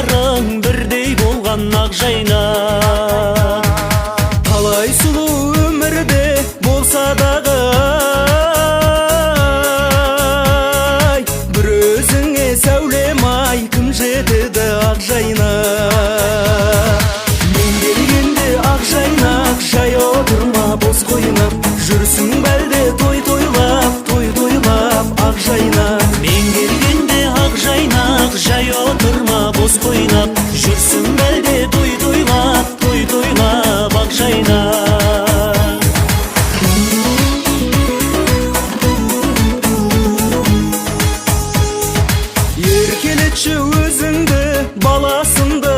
ажарың бірдей болған ақ жайнақ. Талай сұлу өмірде болса дағы бір өзіңе сәулем ай, кім жетеді ақ жайнақ. Мен келгенде ақ жайнақ, жай отырма бос қойнап, жүрсің бәлде той тойлап, той тойлап ақ жайнақ. Мен келгенде ақ жайнақ, жай отырма бос қойнап, жүрсің бәлде той тойлап, той тойлап ақ жайнақ. Еркелетші өзіңді баласынды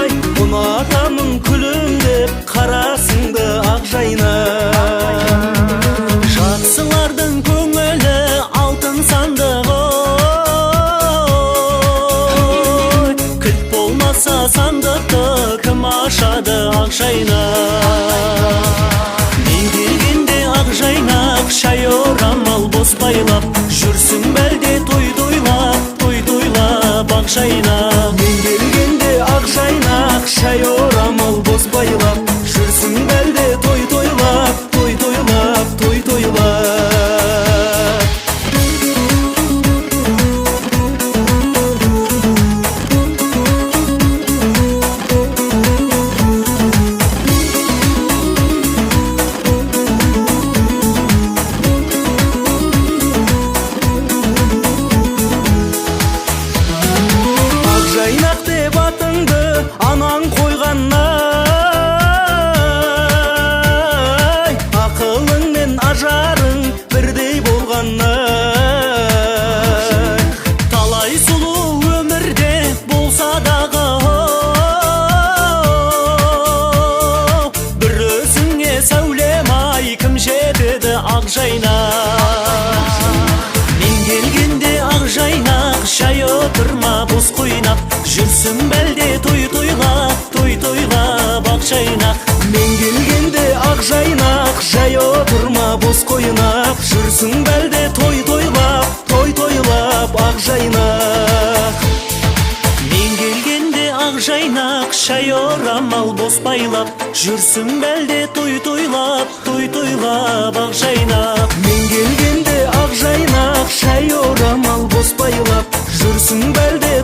ай, ұнатамын күлімдеп қарасыңды ақ жайнақ. Жақсылардың көңілі алтын сандық ой, кілт болмаса сандықты кім ашады ақ жайнақ. Мен келгенде ақ жайнақ, шай орамал бос байлап, жүрсің бәлде той тойлап, той тойлап ақ жайнақ. Мен келгенде ақ жайнақ, шай орамал бос байлап, жүрсің бәлде той тойлап, той тойлап, той тойлап. Жайнақ деп атыңды анаң қойғаннай, ақылың мен ажарың бірдей болғаннай. Талай сұлу өмірде болса дағы бір өзіңе сәулем ай, кім жетеді ақ жайнақ. Мен келгенде ақ жайнақ, шай отырма бос қойнап, жүрсің бәлде той тойлап, той тойлап ақ жайнақ. Мен келгенде ақ жайнақ, жай отырма бос қойнап, жүрсің бәлде той тойлап, той тойлап ақ жайнақ. Мен келгенде ақ жайнақ, шай орамал бос байлап, жүрсің бәлде той тойлап, той тойлап ақ жайнақ. Мен келгенде ақ жайнақ, шай орамал бос байлап, жүрсің бәлде